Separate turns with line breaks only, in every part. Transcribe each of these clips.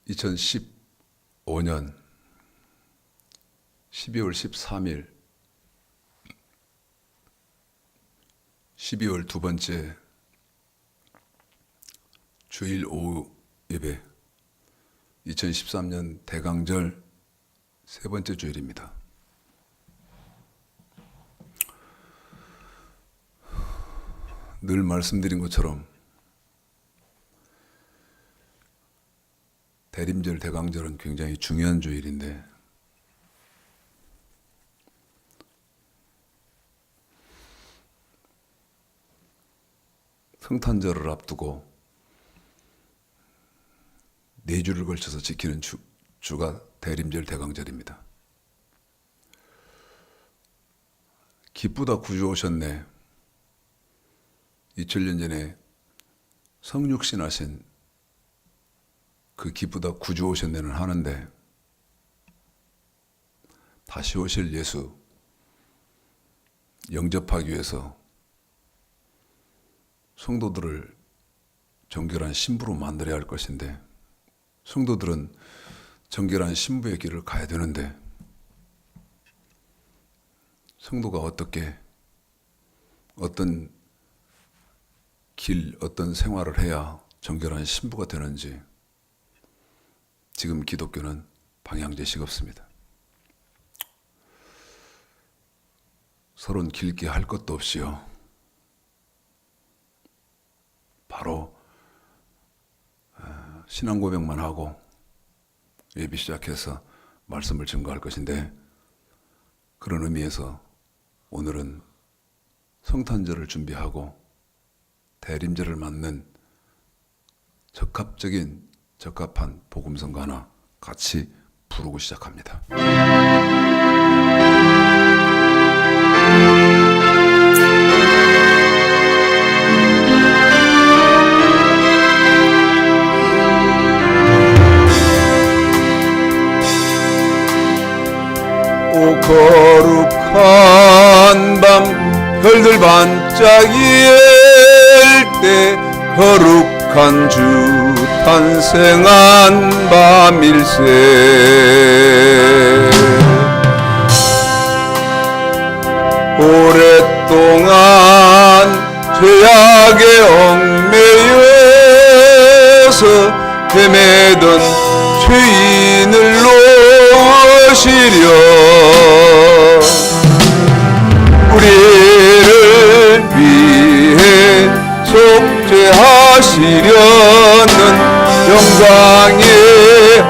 2015년 12월 13일 12월 두 번째 주일 오후 예배, 2013년 대강절 세 번째 주일입니다. 늘 말씀드린 것처럼 대림절, 대강절은 굉장히 중요한 주일인데 성탄절을 앞두고 4주를 걸쳐서 지키는 주가 대림절, 대강절입니다. 기쁘다 구주 오셨네, 2000년 전에 성육신 하신 그 기쁘다 구주 오셨네는 하는데, 다시 오실 예수 영접하기 위해서 성도들을 정결한 신부로 만들어야 할 것인데, 성도들은 정결한 신부의 길을 가야 되는데, 성도가 어떤 길, 어떤 생활을 해야 정결한 신부가 되는지 지금 기독교는 방향제시가 없습니다. 서론 길게 할 것도 없이요, 바로 신앙 고백만 하고 예배 시작해서 말씀을 증거할 것인데, 그런 의미에서 오늘은 성탄절을 준비하고 대림절을 맞는 적합한 복음성가 하나 같이 부르고 시작합니다. 오 거룩한 밤 별들 반짝일 때, 거룩한 주 탄생한 밤일세. 오랫동안 죄악에 얽매여서 헤매던 죄인을 놓으시려 우리를 위해 속죄하시려는 영광의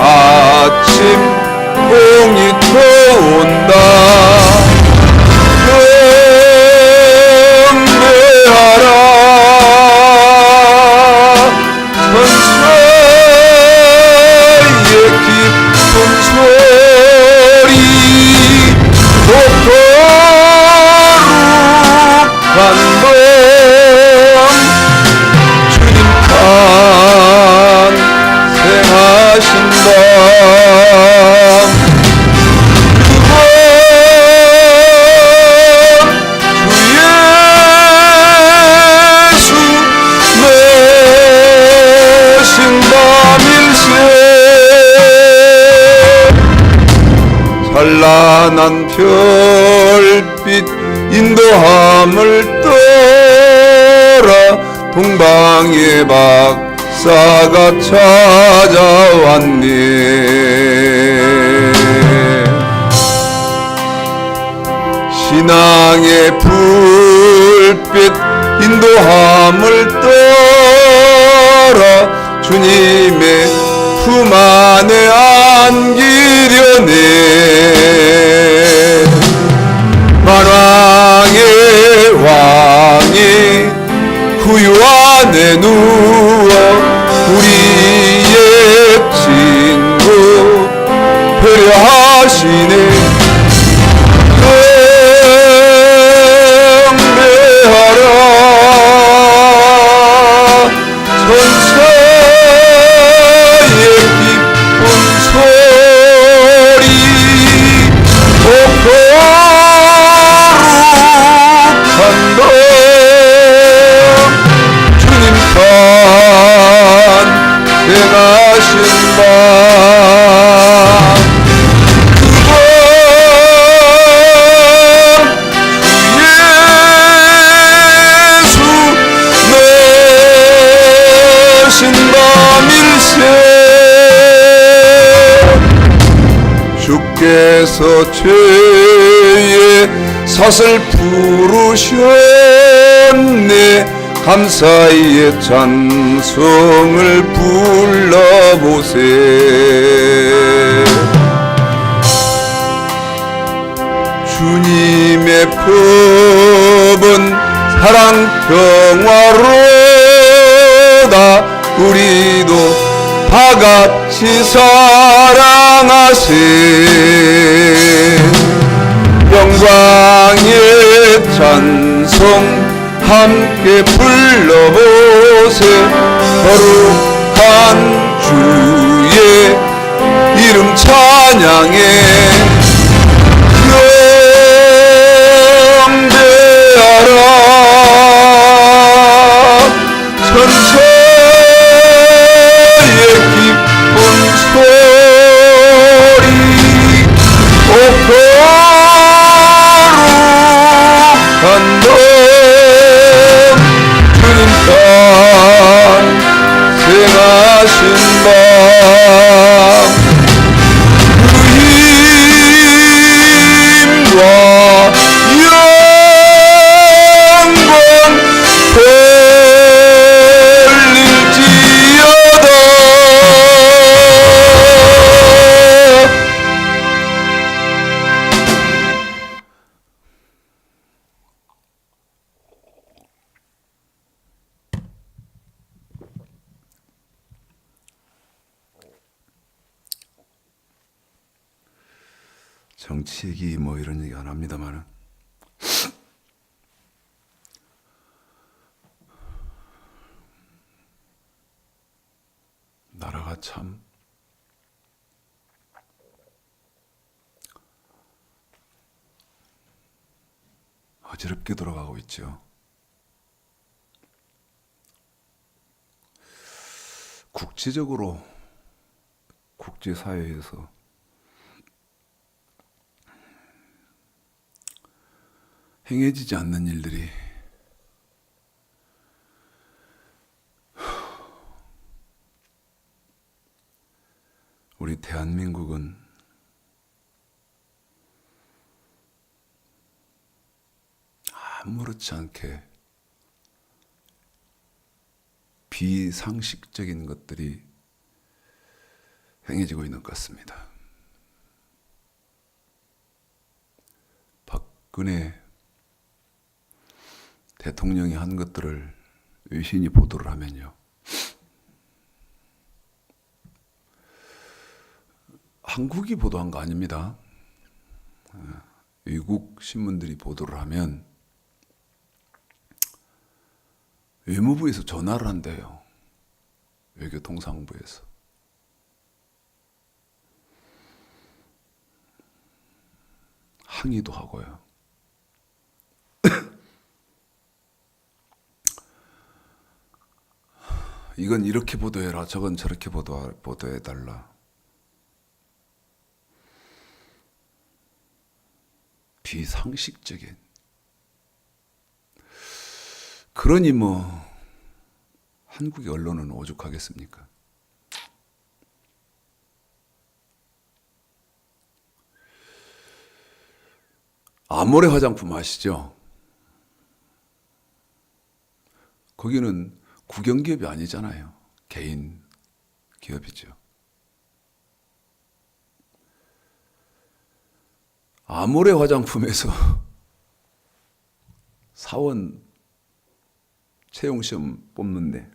아침 공이 터온다. 경배하라 천사의 기쁜 소리, 거룩한 밤 주님 탄생하신 밤, 찬란한 별빛 인도함을 떠라 동방의 박사가 찾아왔네. 신앙의 불빛 인도함을 떠라 주님의 품 안에 안기려네. 만왕의 왕이 구유 안에 누워 우리의 친구 배려하시네. 경배하라 천사의 기쁜 소리, 거룩한 밤 주님 탄생하신 밤 주께서 죄의 삿을 부르셨네. 감사의 찬송을 불러보세. 주님의 법은 사랑 평화로다. 우리도 다같이 사랑하세. 영광의 찬송 함께 불러보세. 거룩한 주의 이름 찬양해. 경배하라. 천사의 기쁜 소리. 오 거룩한 너 주님 탄생하신 밤. 그 힘과 영광 돌릴지어다. 정치 얘기 뭐 이런 얘기 안 합니다만은 나라가 참 어지럽게 돌아가고 있죠. 국제적으로 국제사회에서 행해지지 않는 일들이 우리 대한민국은 아무렇지 않게 비상식적인 것들이 행해지고 있는 것 같습니다. 박근혜 대통령이 한 것들을 외신이 보도를 하면요, 한국이 보도한 거 아닙니다. 외국 신문들이 보도를 하면 외무부에서 전화를 한대요. 외교통상부에서. 항의도 하고요. 이건 이렇게 보도해라, 저건 저렇게 보도해달라. 비상식적인. 그러니 뭐 한국의 언론은 오죽하겠습니까? 아모레 화장품 아시죠? 거기는 국영기업이 아니잖아요. 개인 기업이죠. 아모레 화장품에서 사원 채용시험 뽑는데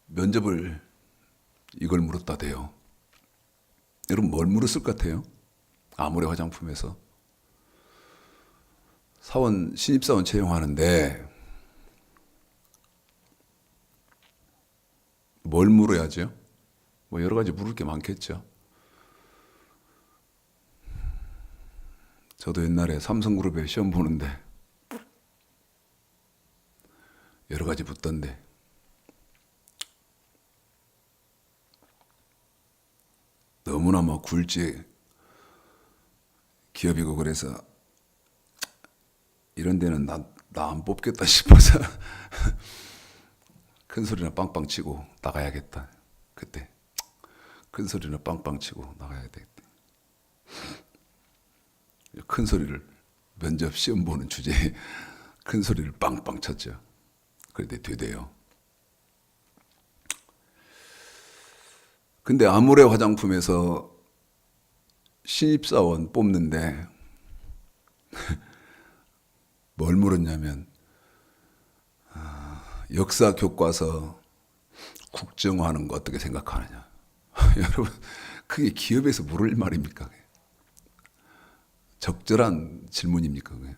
면접을 이걸 물었다대요. 여러분 뭘 물었을 것 같아요? 아모레 화장품에서 신입사원 채용하는데 뭘 물어야죠? 뭐 여러 가지 물을 게 많겠죠. 저도 옛날에 삼성그룹에 시험 보는데 여러 가지 묻던데 너무나 뭐 굴지 기업이고 그래서 이런 데는 나 안 뽑겠다 싶어서 큰 소리나 빵빵 치고 나가야겠다. 그때 큰 소리나 빵빵 치고 나가야 되겠다. 큰 소리를 면접 시험 보는 주제에 큰 소리를 빵빵 쳤죠. 그런데 되대요. 근데 아모레 화장품에서 신입사원 뽑는데 뭘 물었냐면 역사 교과서 국정화하는 거 어떻게 생각하느냐. 여러분 그게 기업에서 물을 말입니까? 적절한 질문입니까? 그게?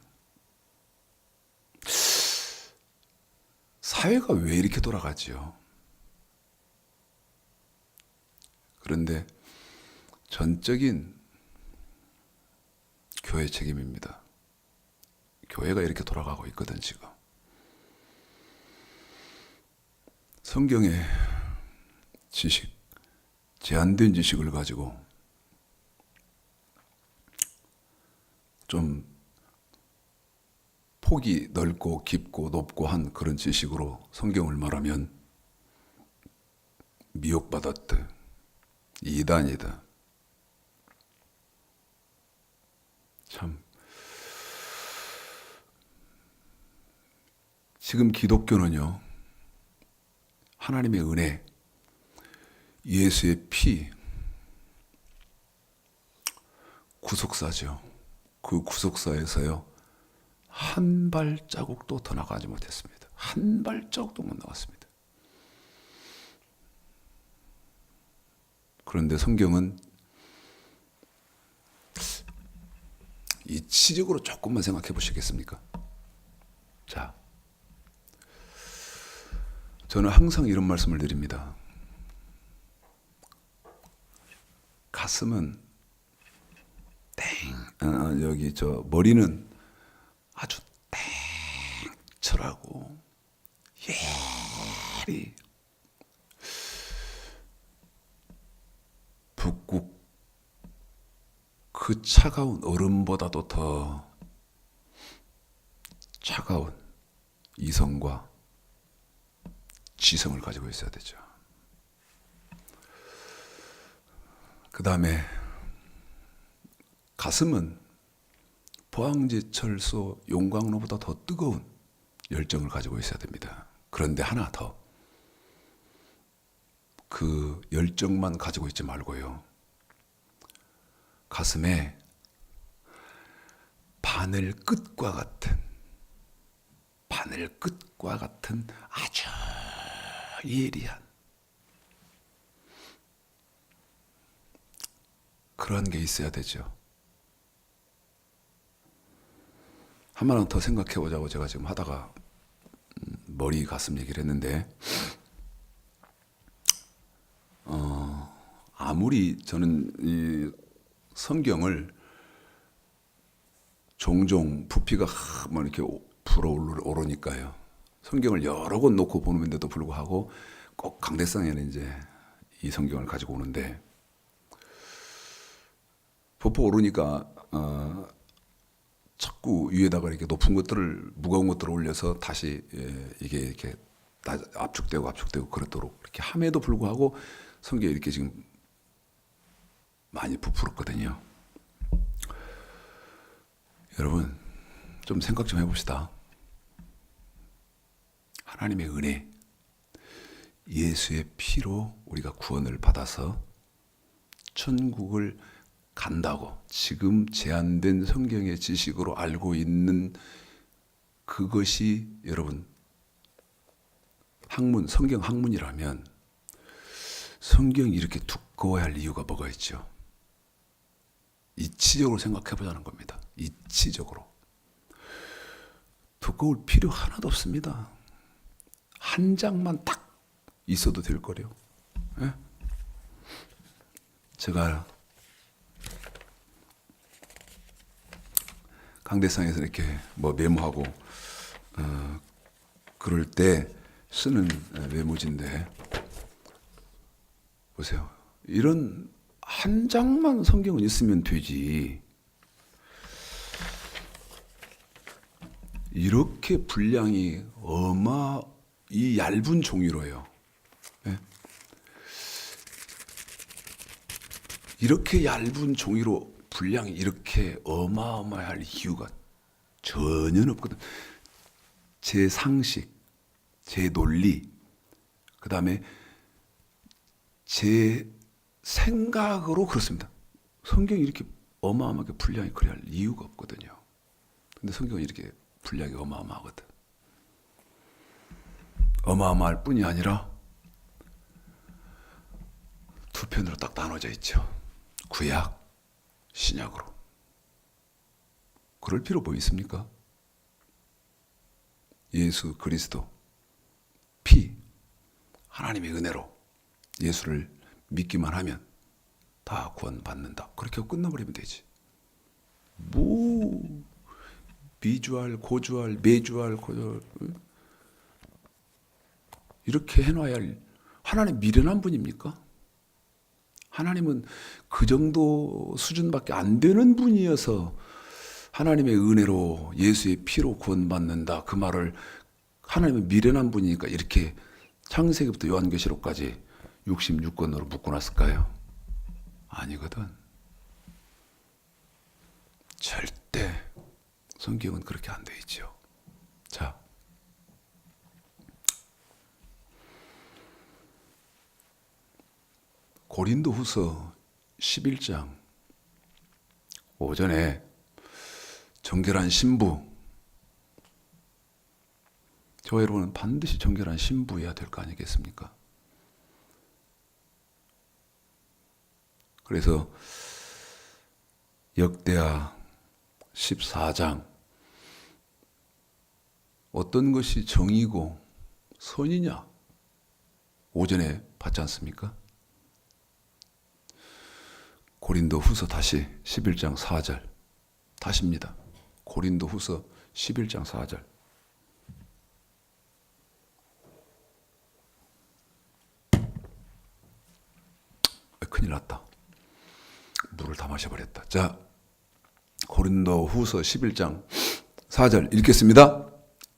사회가 왜 이렇게 돌아가지요? 그런데 전적인 교회 책임입니다. 교회가 이렇게 돌아가고 있거든 지금. 성경의 지식, 제한된 지식을 가지고 좀 폭이 넓고 깊고 높고 한 그런 지식으로 성경을 말하면 미혹받았다. 이단이다. 참. 지금 기독교는요, 하나님의 은혜, 예수의 피, 구속사죠. 그 구속사에서요, 한 발자국도 더 나가지 못했습니다. 한 발자국도 못 나갔습니다. 그런데 성경은 이치적으로 조금만 생각해 보시겠습니까? 자, 저는 항상 이런 말씀을 드립니다. 가슴은 여기 머리는 아주 땡철하고 예리 북극 그 차가운 얼음보다도 더 차가운 이성과 지성을 가지고 있어야 되죠. 그 다음에 가슴은 포항제철소 용광로보다 더 뜨거운 열정을 가지고 있어야 됩니다. 그런데 하나 더, 그 열정만 가지고 있지 말고요, 가슴에 바늘 끝과 같은 아주 예리한 그런 게 있어야 되죠. 한마디 더 생각해 보자고 제가 지금 하다가 머리 가슴 얘기를 했는데, 아무리 저는 이 성경을 종종 부피가 막 이렇게 불어오르니까요, 성경을 여러 권 놓고 보는데도 불구하고 꼭 강대상에는 이제 이 성경을 가지고 오는데, 부풀어 오르니까 자꾸 위에다가 이렇게 높은 것들을, 무거운 것들을 올려서 다시 이게 이렇게 압축되고 그렇도록 이렇게 함에도 불구하고 성경이 이렇게 지금 많이 부풀었거든요. 여러분 좀 생각 좀 해봅시다. 하나님의 은혜, 예수의 피로 우리가 구원을 받아서 천국을 간다고 지금 제한된 성경의 지식으로 알고 있는 그것이 여러분 학문, 성경 학문이라면 성경이 이렇게 두꺼워야 할 이유가 뭐가 있죠? 이치적으로 생각해 보자는 겁니다. 이치적으로. 두꺼울 필요 하나도 없습니다. 한 장만 딱 있어도 될 거래요. 예? 제가 강대상에서 이렇게 뭐 메모하고 그럴 때 쓰는 메모지인데 보세요. 이런 한 장만 성경은 있으면 되지. 이렇게 분량이 이 얇은 종이로요. 예? 이렇게 얇은 종이로 분량이 이렇게 어마어마할 이유가 전혀 없거든. 제 상식, 제 논리, 그 다음에 제 생각으로 그렇습니다. 성경이 이렇게 어마어마하게 분량이 그래야 할 이유가 없거든요. 근데 성경은 이렇게 분량이 어마어마하거든. 어마어마할 뿐이 아니라 두 편으로 딱 나눠져 있죠. 구약, 신약으로. 그럴 필요 뭐 있습니까? 예수 그리스도 피, 하나님의 은혜로 예수를 믿기만 하면 다 구원받는다. 그렇게 하고 끝나버리면 되지. 뭐 비주얼, 고주얼, 매주얼, 고주얼 이렇게 해놔야 할 하나님 미련한 분입니까? 하나님은 그 정도 수준밖에 안 되는 분이어서 하나님의 은혜로 예수의 피로 구원받는다. 그 말을 하나님은 미련한 분이니까 이렇게 창세기부터 요한계시록까지 66권으로 묶어놨을까요? 아니거든. 절대 성경은 그렇게 안 돼 있죠. 자, 고린도후서 11장 오전에 정결한 신부, 저와 여러분은 반드시 정결한 신부여야 될 거 아니겠습니까? 그래서 역대하 14장 어떤 것이 정의고 선이냐 오전에 봤지 않습니까? 고린도후서 다시 11장 4절 다시입니다. 고린도후서 11장 4절 큰일 났다. 물을 다 마셔버렸다. 자, 고린도후서 11장 4절 읽겠습니다.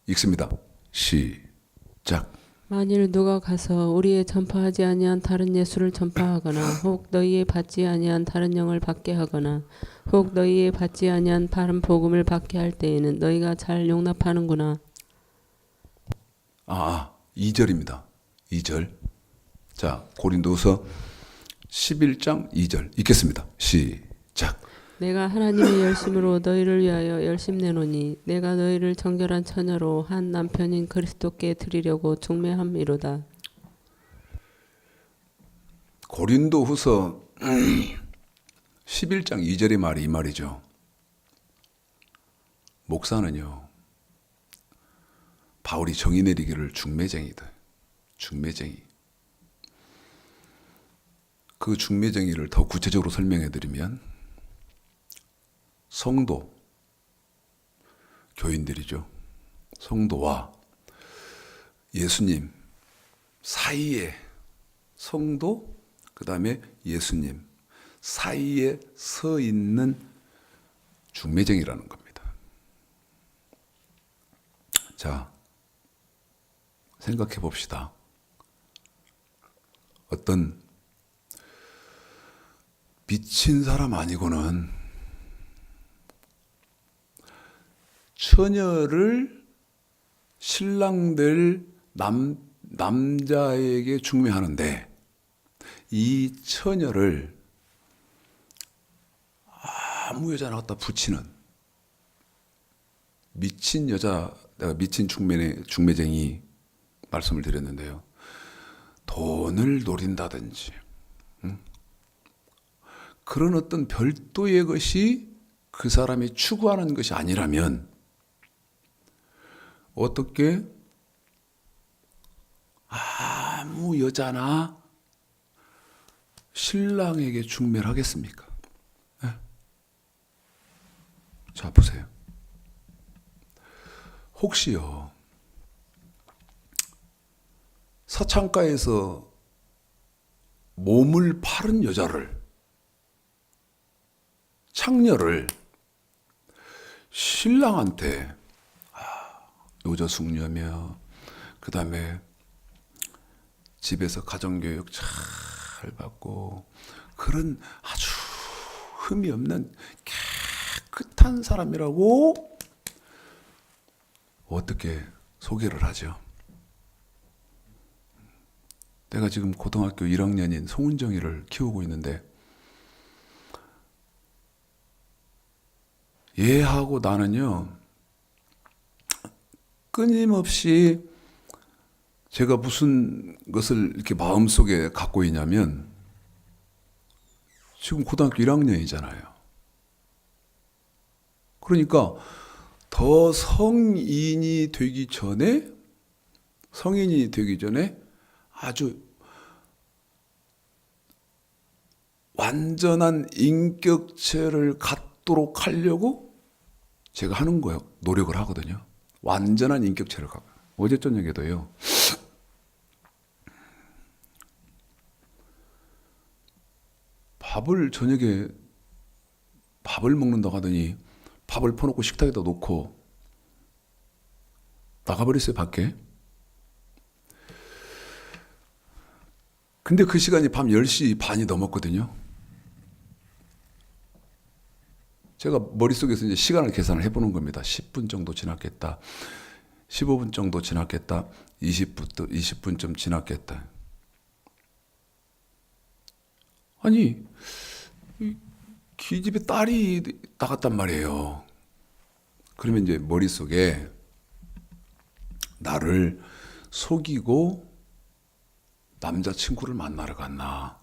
읽습니다. 시작.
만일 누가 가서 우리의 전파하지 아니한 다른 예수를 전파하거나 혹 너희의 받지 아니한 다른 영을 받게 하거나 혹 너희의 받지 아니한 바른 복음을 받게 할 때에는 너희가 잘 용납하는구나.
2절입니다. 2절. 자, 고린도후서 11장 2절 읽겠습니다. 시작.
내가 하나님의 열심으로 너희를 위하여 열심 내노니 내가 너희를 정결한 처녀로 한 남편인 그리스도께 드리려고 중매함이로다.
고린도후서 11장 2절의 말이 이 말이죠. 목사는요, 바울이 정의 내리기를 중매쟁이다. 중매쟁이. 그 중매쟁이를 더 구체적으로 설명해 드리면 성도, 교인들이죠. 성도와 예수님 사이에 성도, 그 다음에 예수님 사이에 서 있는 중매쟁이라는 겁니다. 자, 생각해 봅시다. 어떤 미친 사람 아니고는 처녀를 신랑 될 남자에게 중매하는데 이 처녀를 아무 여자나 갖다 붙이는 미친 여자, 내가 미친 중매쟁이 말씀을 드렸는데요. 돈을 노린다든지 그런 어떤 별도의 것이 그 사람이 추구하는 것이 아니라면 어떻게 아무 여자나 신랑에게 중매를 하겠습니까? 네? 자, 보세요. 혹시요, 서창가에서 몸을 파는 여자를, 창녀를 신랑한테 노조 숙녀며 그 다음에 집에서 가정교육 잘 받고 그런 아주 흠이 없는 깨끗한 사람이라고 어떻게 소개를 하죠? 내가 지금 고등학교 1학년인 송은정이를 키우고 있는데 얘하고 나는요 끊임없이 제가 무슨 것을 이렇게 마음속에 갖고 있냐면 지금 고등학교 1학년이잖아요. 그러니까 더 성인이 되기 전에 아주 완전한 인격체를 갖도록 하려고 제가 하는 거예요. 노력을 하거든요. 완전한 인격체를 갖고. 어제 저녁에도요. 저녁에 밥을 먹는다고 하더니 밥을 퍼놓고 식탁에다 놓고 나가버렸어요, 밖에. 근데 그 시간이 밤 10시 반이 넘었거든요. 제가 머릿속에서 이제 시간을 계산을 해보는 겁니다. 10분 정도 지났겠다. 15분 정도 지났겠다. 20분 좀 지났겠다. 아니, 기집애 딸이 나갔단 말이에요. 그러면 이제 머릿속에 나를 속이고 남자친구를 만나러 갔나.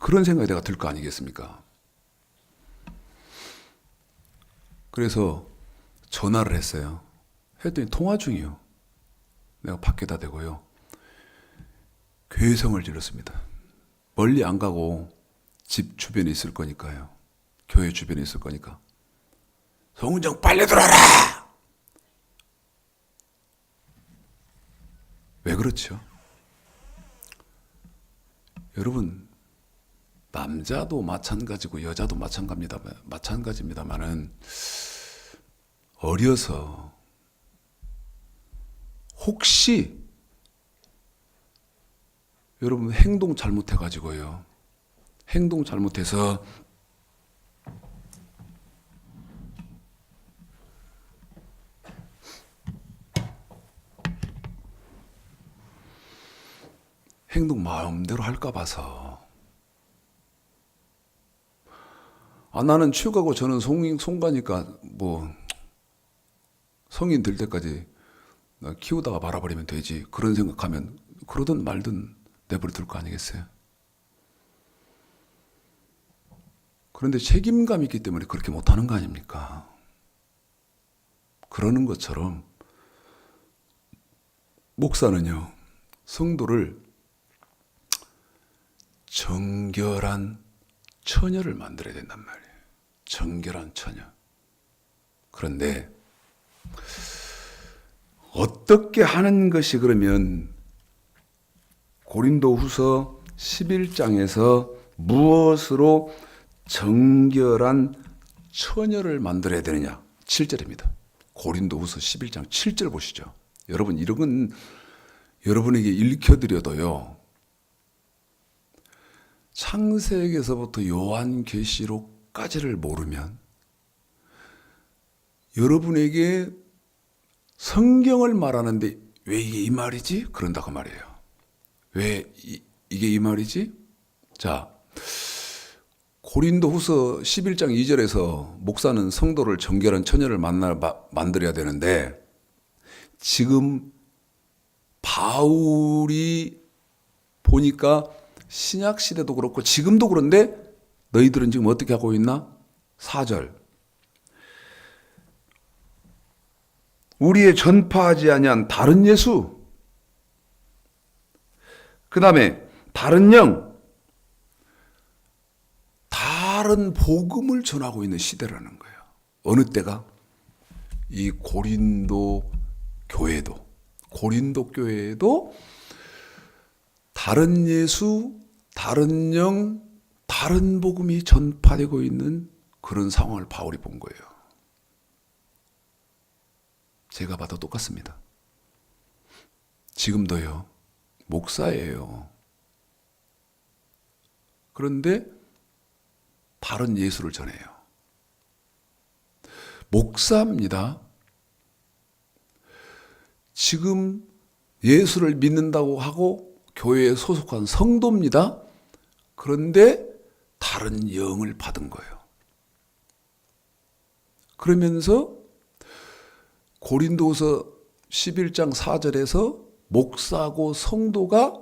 그런 생각이 내가 들 거 아니겠습니까? 그래서 전화를 했어요. 했더니 통화 중이요. 내가 밖에다 대고요. 괴성을 질렀습니다. 멀리 안 가고 집 주변에 있을 거니까요. 교회 주변에 있을 거니까. 송은정 빨리 들어와라! 왜 그렇죠? 여러분, 남자도 마찬가지고 여자도 마찬가지입니다만은 어려서 혹시 여러분 행동 잘못해가지고요. 행동 잘못해서 행동 마음대로 할까 봐서 나는 취하고 저는 송가니까 뭐 성인 될 때까지 키우다가 말아버리면 되지 그런 생각하면 그러든 말든 내버려 둘 거 아니겠어요? 그런데 책임감이 있기 때문에 그렇게 못하는 거 아닙니까? 그러는 것처럼 목사는요 성도를 정결한 처녀를 만들어야 된단 말이에요. 정결한 처녀. 그런데 어떻게 하는 것이 그러면 고린도후서 11장에서 무엇으로 정결한 처녀를 만들어야 되느냐? 7절입니다. 고린도후서 11장 7절 보시죠. 여러분 이런 건 여러분에게 읽혀드려도요. 창세기에서부터 요한계시록까지를 모르면 여러분에게 성경을 말하는데 왜 이게 이 말이지? 그런다고 말이에요. 왜 이게 이 말이지? 자, 고린도후서 11장 2절에서 목사는 성도를 정결한 처녀를 만들어야 되는데 지금 바울이 보니까 신약 시대도 그렇고 지금도 그런데 너희들은 지금 어떻게 하고 있나? 4절. 우리의 전파하지 아니한 다른 예수. 그 다음에 다른 영. 다른 복음을 전하고 있는 시대라는 거예요. 어느 때가? 이 고린도 교회도 다른 예수, 다른 영, 다른 복음이 전파되고 있는 그런 상황을 바울이 본 거예요. 제가 봐도 똑같습니다. 지금도요. 목사예요. 그런데 바른 예수를 전해요. 목사입니다. 지금 예수를 믿는다고 하고 교회에 소속한 성도입니다. 그런데 다른 영을 받은 거예요. 그러면서 고린도서 11장 4절에서 목사고 성도가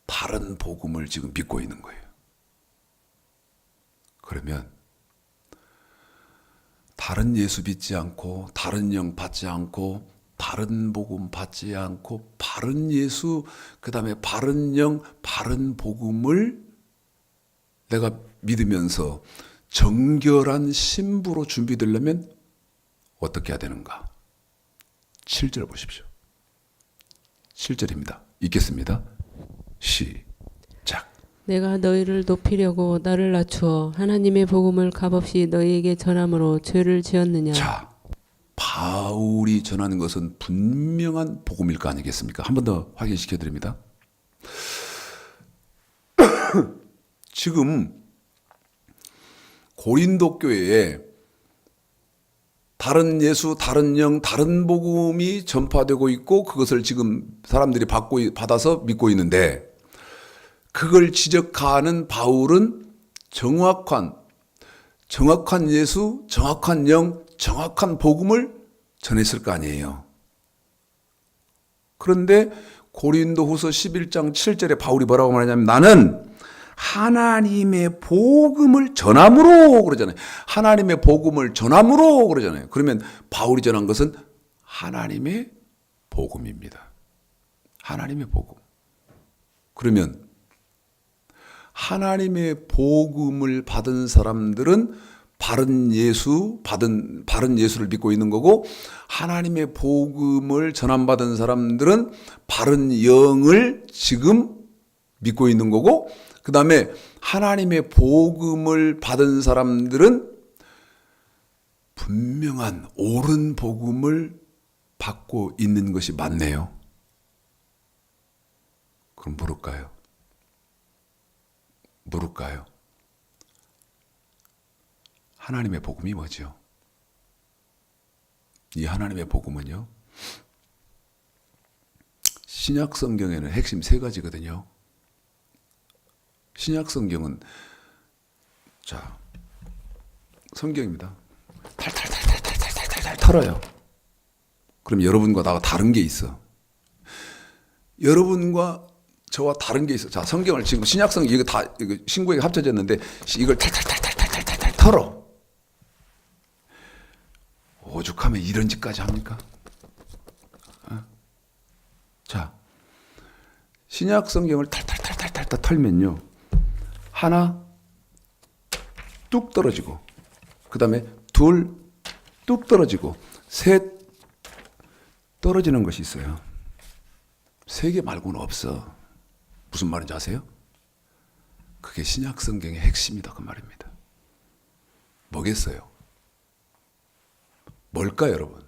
바른 복음을 지금 믿고 있는 거예요. 그러면 다른 예수 믿지 않고 다른 영 받지 않고 바른 복음 받지 않고 바른 예수 그다음에 바른 영 바른 복음을 내가 믿으면서 정결한 신부로 준비되려면 어떻게 해야 되는가? 7절 보십시오. 7절입니다. 읽겠습니다. 시작.
내가 너희를 높이려고 나를 낮추어 하나님의 복음을 값없이 너희에게 전함으로 죄를 지었느냐.
자, 바울이 전하는 것은 분명한 복음일 거 아니겠습니까? 한 번 더 확인시켜 드립니다. 지금 고린도 교회에 다른 예수, 다른 영, 다른 복음이 전파되고 있고 그것을 지금 사람들이 받아서 믿고 있는데 그걸 지적하는 바울은 정확한 예수, 정확한 영, 정확한 복음을 전했을 거 아니에요. 그런데 고린도후서 11장 7절에 바울이 뭐라고 말하냐면 나는 하나님의 복음을 전함으로 그러잖아요. 하나님의 복음을 전함으로 그러잖아요. 그러면 바울이 전한 것은 하나님의 복음입니다. 하나님의 복음. 그러면 하나님의 복음을 받은 사람들은 바른 예수를 믿고 있는 거고 하나님의 복음을 전함받은 사람들은 바른 영을 지금 믿고 있는 거고 그 다음에 하나님의 복음을 받은 사람들은 분명한 옳은 복음을 받고 있는 것이 맞네요. 그럼 물을까요? 하나님의 복음이 뭐죠? 이 하나님의 복음은요, 신약 성경에는 핵심 3가지거든요. 신약 성경은 자 성경입니다. 탈탈탈탈탈탈탈탈 털어요. 그럼 여러분과 나가 다른 게 있어. 여러분과 저와 다른 게 있어. 자 성경을 지금 신약 성경 이거 다 이거 신구약에 합쳐졌는데 이걸 탈탈탈탈탈탈탈 털어. 오죽하면 이런 짓까지 합니까? 자 신약 성경을 탈탈탈탈탈 털면요. 하나 뚝 떨어지고 그 다음에 둘 뚝 떨어지고 셋 떨어지는 것이 있어요. 3개 말고는 없어. 무슨 말인지 아세요? 그게 신약 성경의 핵심이다 그 말입니다. 뭐겠어요? 뭘까 여러분?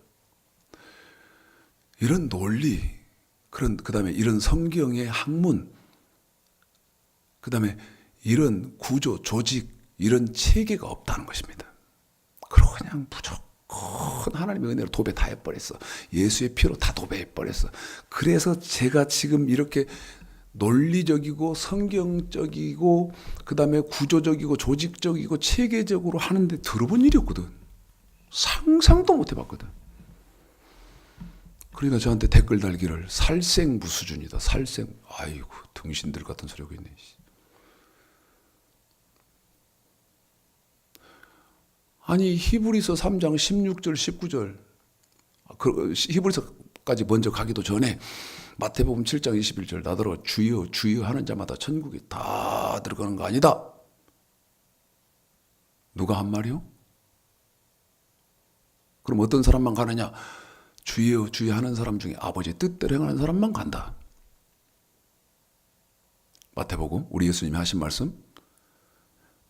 이런 논리 그 다음에 이런 성경의 학문 그 다음에 이런 구조, 조직, 이런 체계가 없다는 것입니다. 그리고 그냥 무조건 하나님의 은혜로 도배 다 해버렸어. 예수의 피로 다 도배해버렸어. 그래서 제가 지금 이렇게 논리적이고 성경적이고 그 다음에 구조적이고 조직적이고 체계적으로 하는데 들어본 일이 없거든. 상상도 못 해봤거든. 그러니까 저한테 댓글 달기를 살생부 수준이다. 살생. 아이고 등신들 같은 소리 하고 있네. 아니 히브리서 3장 16절 19절 히브리서까지 먼저 가기도 전에 마태복음 7장 21절 나더러 주여 주여 하는 자마다 천국에 다 들어가는 거 아니다. 누가 한 말이요? 그럼 어떤 사람만 가느냐? 주여 주여 하는 사람 중에 아버지의 뜻대로 행하는 사람만 간다. 마태복음 우리 예수님이 하신 말씀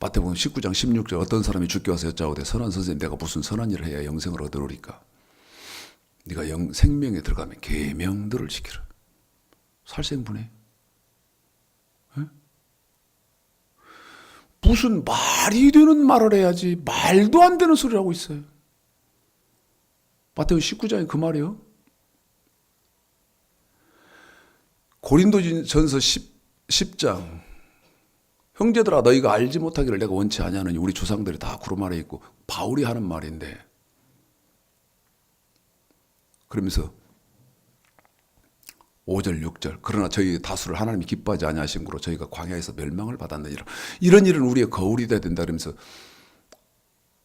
마태복음 19장 16절 어떤 사람이 주께 와서 여짜오되 선한 선생님 내가 무슨 선한 일을 해야 영생을 얻으리까? 네가 생명에 들어가면 계명들을 지키라. 살생분해. 에? 무슨 말이 되는 말을 해야지 말도 안 되는 소리를 하고 있어요. 마태복음 19장에 그 말이요. 고린도전서 10장 형제들아 너희가 알지 못하기를 내가 원치 아니하느니 우리 조상들이 다 구름 아래 있고 바울이 하는 말인데 그러면서 5절 6절 그러나 저희 다수를 하나님이 기뻐하지 아니하심으로 저희가 광야에서 멸망을 받았느니 이런 일은 우리의 거울이 돼야 된다 그러면서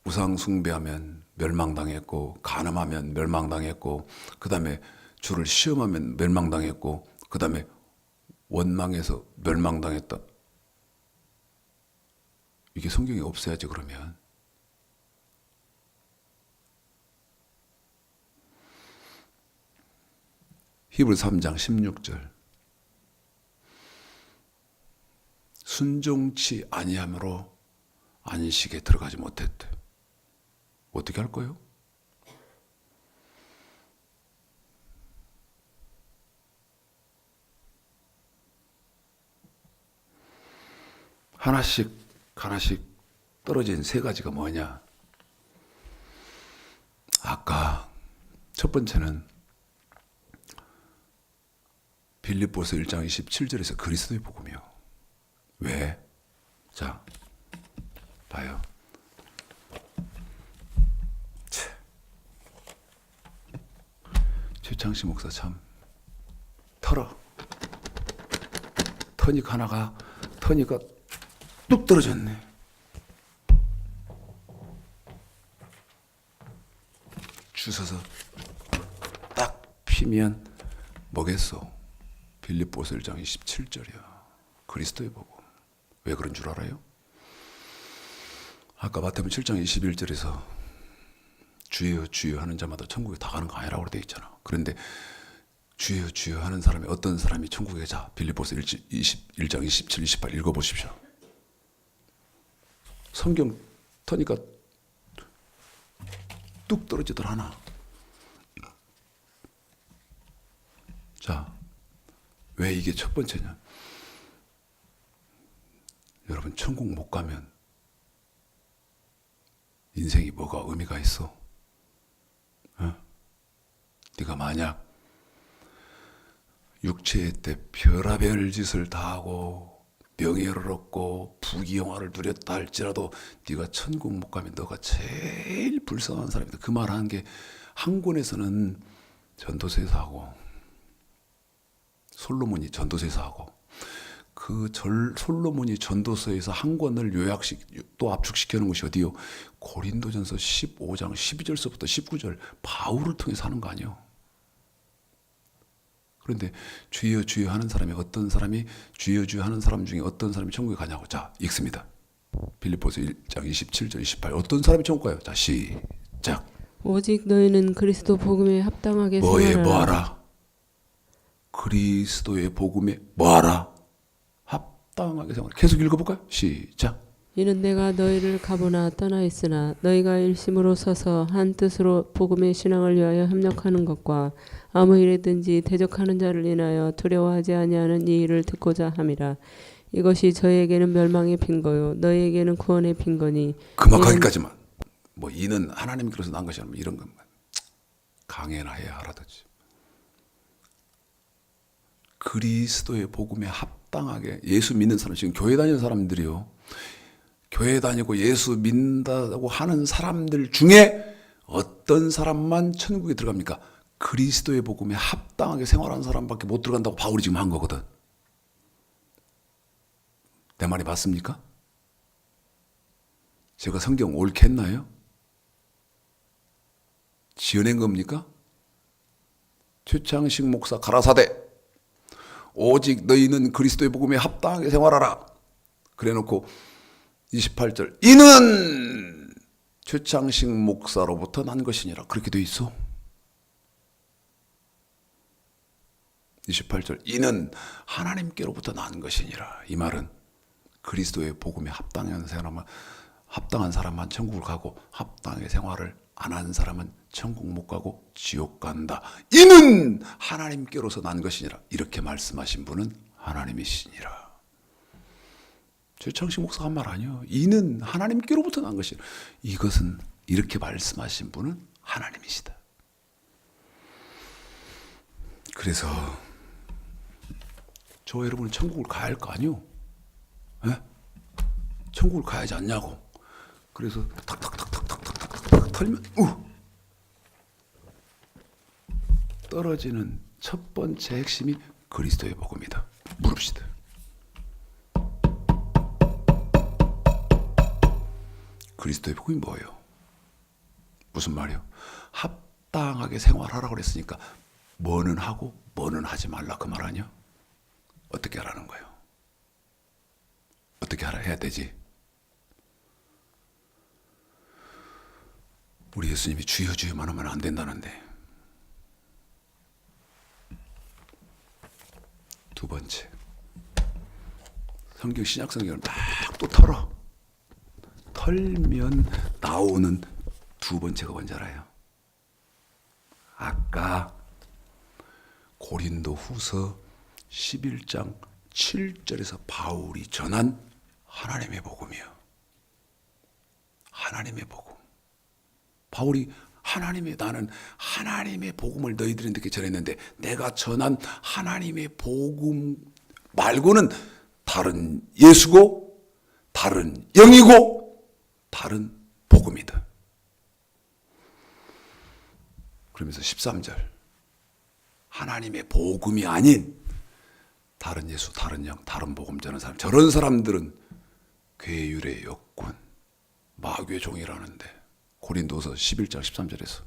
우상 숭배하면 멸망당했고 간음하면 멸망당했고 그 다음에 주를 시험하면 멸망당했고 그 다음에 원망해서 멸망당했다. 이게 성경에 없어야지 그러면. 히브리서 3장 16절 순종치 아니함으로 안식에 들어가지 못했대. 어떻게 할 거예요? 하나씩 떨어진 세 가지가 뭐냐? 아까 첫 번째는 빌립보서 1장 27절에서 그리스도의 복음이요. 왜? 자, 봐요. 최창시 목사 참 터닉 하나가 터니까 뚝 떨어졌네. 주워서 딱 피면 뭐겠어? 빌립보서 1장 27절이야. 그리스도의 복음. 왜 그런 줄 알아요? 아까 마태복음 7장 21절에서 주여 주여 하는 자마다 천국에 다 가는 거 아니라고 되어 있잖아. 그런데 주여 주여 하는 사람이 어떤 사람이 천국에 자 빌립보서 1장 27, 28 읽어보십시오. 성경 터니까 뚝 떨어지더라 하나. 자, 왜 이게 첫 번째냐? 여러분 천국 못 가면 인생이 뭐가 의미가 있어? 어? 네가 만약 육체의 때 별의별 짓을 다 하고 명예를 얻고 부귀영화를 누렸다 할지라도 네가 천국 못 가면 너가 제일 불쌍한 사람이다. 그 말 하는 게 한 권에서는 전도서에서 하고 솔로몬이 전도서에서 하고 그 솔로몬이 전도서에서 한 권을 또 압축시켜 놓은 것이 어디요? 고린도전서 15장 12절서부터 19절 바울을 통해서 하는 거 아니에요. 그런데 주여 주여 하는 사람이 어떤 사람이 주여 주여 하는 사람 중에 어떤 사람이 천국에 가냐고. 자, 읽습니다. 빌립보서 1장 27절 28 어떤 사람이 천국 가요? 자, 시작.
오직 너희는 그리스도 복음에 합당하게
뭐에
생활하라.
뭐하라? 그리스도의 복음에 뭐하라? 합당하게 생활하라. 계속 읽어볼까요? 시작.
이는 내가 너희를 가보나 떠나 있으나 너희가 일심으로 서서 한 뜻으로 복음의 신앙을 위하여 협력하는 것과 아무 일에든지 대적하는 자를 인하여 두려워하지 아니하는 이 일을 듣고자 함이라. 이것이 저희에게는 멸망의 빈거요 너희에게는 구원의 빈거니.
금악하기까지만. 뭐 이는 하나님께로서 난 것이 아니면 이런 것만 강해나 해야 하라든지. 그리스도의 복음에 합당하게 예수 믿는 사람 지금 교회 다니는 사람들이요. 교회 다니고 예수 믿는다고 하는 사람들 중에 어떤 사람만 천국에 들어갑니까? 그리스도의 복음에 합당하게 생활하는 사람밖에 못 들어간다고 바울이 지금 한 거거든. 내 말이 맞습니까? 제가 성경 옳게 했나요? 지어낸 겁니까? 최창식 목사 가라사대 오직 너희는 그리스도의 복음에 합당하게 생활하라. 그래놓고 28절 이는 최창식 목사로부터 난 것이니라. 그렇게 돼 있어. 28절 이는 하나님께로부터 난 것이니라. 이 말은 그리스도의 복음에 합당한 사람만 천국을 가고 합당하게 생활을 안 하는 사람은 천국 못 가고 지옥 간다. 이는 하나님께로서 난 것이니라. 이렇게 말씀하신 분은 하나님이시니라. 최창식 목사가 한 말 아니에요. 이는 하나님께로부터 난 것이라. 이것은 이렇게 말씀하신 분은 하나님이시다. 그래서 저 여러분은 천국을 가야 할 거 아니요? 예? 천국을 가야지 않냐고. 그래서 탁탁탁탁탁탁탁탁 털면 떨어지는 첫 번째 핵심이 그리스도의 복음이다. 물읍시다. 그리스도의 복음이 뭐예요? 무슨 말이요? 합당하게 생활하라고 그랬으니까 뭐는 하고 뭐는 하지 말라 그 말 아니야? 어떻게 하라는 거예요? 어떻게 하라 해야 되지? 우리 예수님이 주여 주여만 하면 안 된다는데. 두 번째, 성경 신약 성경을 막 또 털면 나오는 두 번째가 뭔지 알아요? 아까 고린도 후서 11장 7절에서 바울이 전한 하나님의 복음이요. 하나님의 복음. 바울이 나는 하나님의 복음을 너희들에게 전했는데 내가 전한 하나님의 복음 말고는 다른 예수고 다른 영이고 다른 복음이다. 그러면서 13절 하나님의 복음이 아닌 다른 예수, 다른 영, 다른 복음 전하는 사람, 저런 사람들은 괴율의 역군, 마귀의 종이라는데 고린도서 11장 13절에서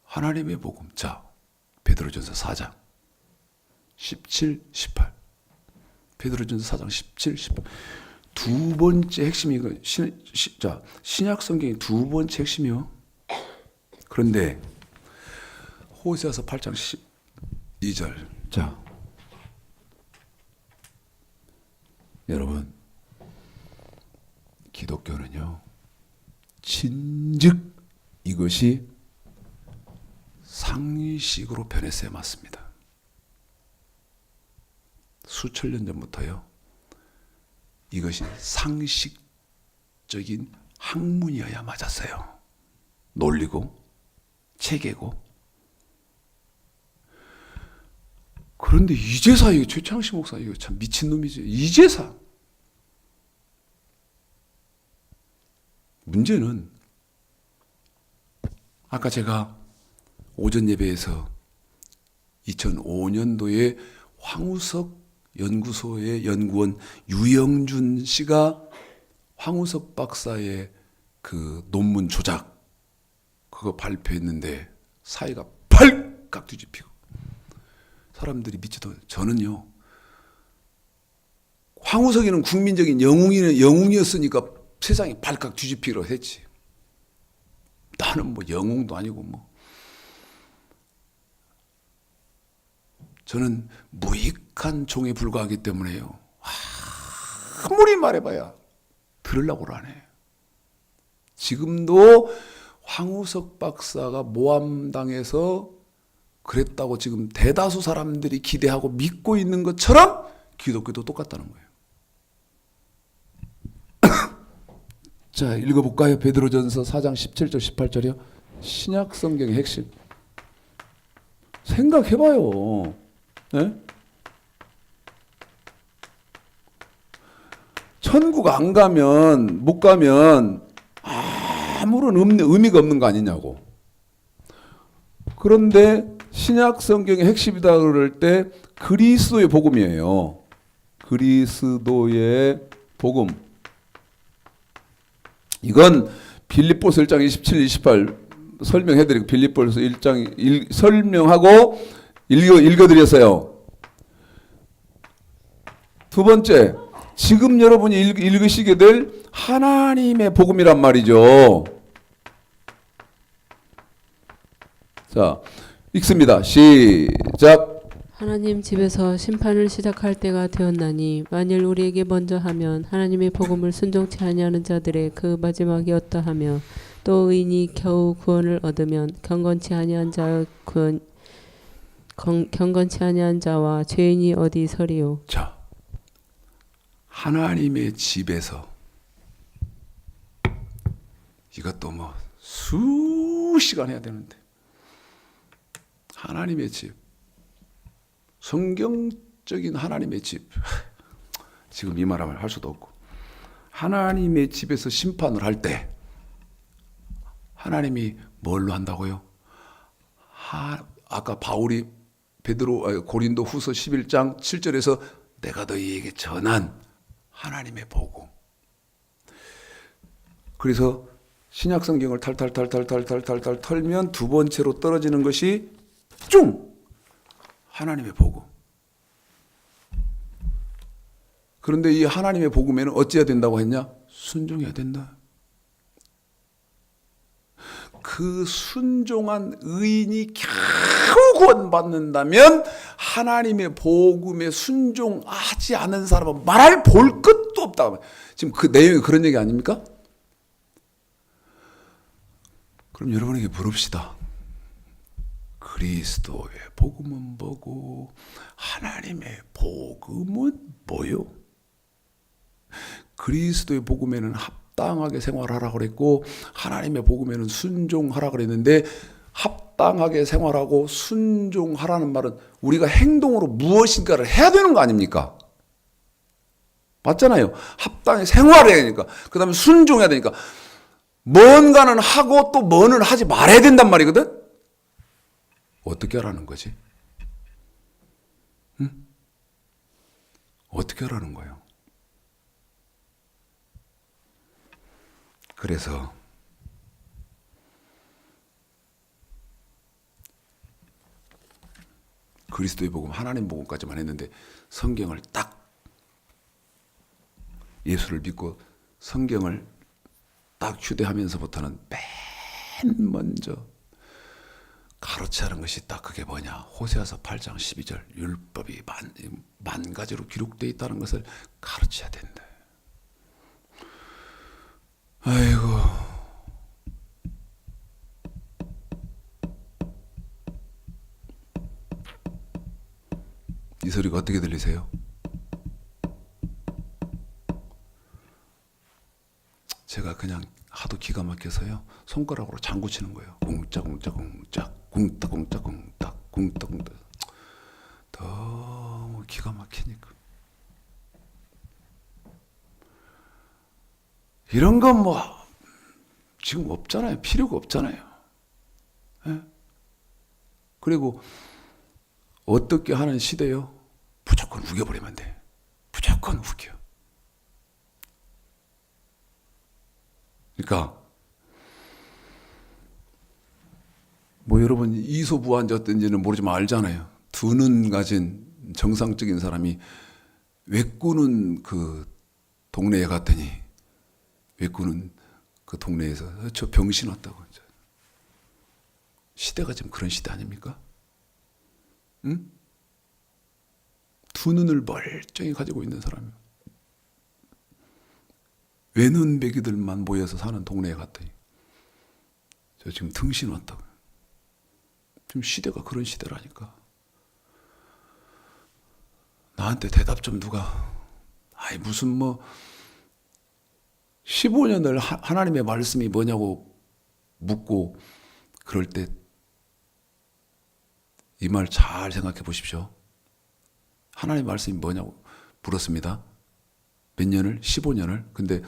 하나님의 복음. 자, 베드로전서 4장 17, 18. 베드로전서 4장 17, 18. 두 번째 핵심이 신약 성경의 두 번째 핵심이요. 그런데 호세아서 8장 12절. 자, 여러분, 기독교는요, 진즉 이것이 상식으로 변했어야 맞습니다. 수천 년 전부터요, 이것이 상식적인 학문이어야 맞았어요. 논리고 체계고. 그런데 이제사, 이거 최창식 목사 이거 참 미친놈이죠. 이제사. 문제는 아까 제가 오전 예배에서 2005년도에 황우석 연구소의 연구원 유영준 씨가 황우석 박사의 그 논문 조작 그거 발표했는데 사회가 발칵 뒤집히고 사람들이 미치도. 저는요, 황우석이는 국민적인 영웅이었으니까 세상이 발칵 뒤집히기로 했지. 나는 뭐 영웅도 아니고 뭐. 저는 무익한 종에 불과하기 때문에요, 아무리 말해봐야 들으려고 안 해. 지금도 황우석 박사가 모함당해서 그랬다고 지금 대다수 사람들이 기대하고 믿고 있는 것처럼 기독교도 똑같다는 거예요. 자, 읽어볼까요? 베드로전서 4장 17절 18절이요. 신약 성경의 핵심. 생각해봐요. 네? 천국 안 가면, 못 가면 아무런 의미가 없는 거 아니냐고. 그런데 신약 성경의 핵심이다 그럴 때 그리스도의 복음이에요. 그리스도의 복음. 이건 빌립보서 1장 27, 28 설명해드리고 빌립보서 1장 설명하고 읽어드렸어요. 두 번째, 지금 여러분이 읽으시게 될 하나님의 복음이란 말이죠. 자, 읽습니다. 시작.
하나님 집에서 심판을 시작할 때가 되었나니 만일 우리에게 먼저 하면 하나님의 복음을 순종치 아니하는 자들의 그 마지막이 어떠하며 또 의인이 겨우 구원을 얻으면 경건치 아니한 자와 죄인이 어디 서리요.
자, 하나님의 집에서 이것도 뭐 수시간 해야 되는데 하나님의 집, 성경적인 하나님의 집, 지금 이 말하면 할 수도 없고 하나님의 집에서 심판을 할 때 하나님이 뭘로 한다고요? 아까 바울이 고린도 후서 11장 7절에서 내가 너희에게 전한 하나님의 복음. 그래서 신약 성경을 탈탈 털면 두 번째로 떨어지는 것이 쭉 하나님의 복음. 그런데 이 하나님의 복음에는 어찌해야 된다고 했냐? 순종해야 된다. 그 순종한 의인이 겨우 구원받는다면 하나님의 복음에 순종하지 않은 사람은 말할 볼 것도 없다. 지금 그 내용이 그런 얘기 아닙니까? 그럼 여러분에게 물읍시다. 그리스도의 복음은 뭐고 하나님의 복음은 뭐요? 그리스도의 복음에는 합당하게 생활하라고 그랬고 하나님의 복음에는 순종하라고 그랬는데 합당하게 생활하고 순종하라는 말은 우리가 행동으로 무엇인가를 해야 되는 거 아닙니까? 맞잖아요. 합당히 생활해야 되니까. 그 다음에 순종해야 되니까. 뭔가는 하고 또 뭐는 하지 말아야 된단 말이거든? 어떻게 하라는 거지? 응? 어떻게 하라는 거예요? 그래서 그리스도의 복음, 하나님 복음까지만 했는데 성경을 딱 예수를 믿고 성경을 딱 휴대하면서부터는 맨 먼저 가로채 하는 것이 딱 그게 뭐냐? 호세아서 8장 12절 율법이 만 가지로 기록되어 있다는 것을 가르쳐야 된다. 아이고. 이 소리가 어떻게 들리세요? 제가 그냥 하도 기가 막혀서요. 손가락으로 장구 치는 거예요. 쿵짝쿵짝쿵짝 쿵딱쿵짝쿵딱 쿵딱쿵딱. 너무 기가 막히니까. 이런 건 뭐 지금 없잖아요. 필요가 없잖아요. 예? 그리고 어떻게 하는 시대요? 무조건 우겨버리면 돼. 무조건 우겨. 그러니까 뭐 여러분 이소부한지 어떤지는 모르지만 알잖아요. 두 눈 가진 정상적인 사람이 외꾸는 그 동네에 갔더니 외꾸는 그 동네에서 저 병신 왔다고. 시대가 지금 그런 시대 아닙니까? 응? 두 눈을 멀쩡히 가지고 있는 사람이요. 외눈배기들만 모여서 사는 동네에 갔더니 저 지금 등신 왔다고. 지금 시대가 그런 시대라니까. 나한테 대답 좀 누가. 아이 무슨 뭐 15년을 하나님의 말씀이 뭐냐고 묻고 그럴 때 이 말 잘 생각해 보십시오. 하나님의 말씀이 뭐냐고 물었습니다. 몇 년을? 15년을. 근데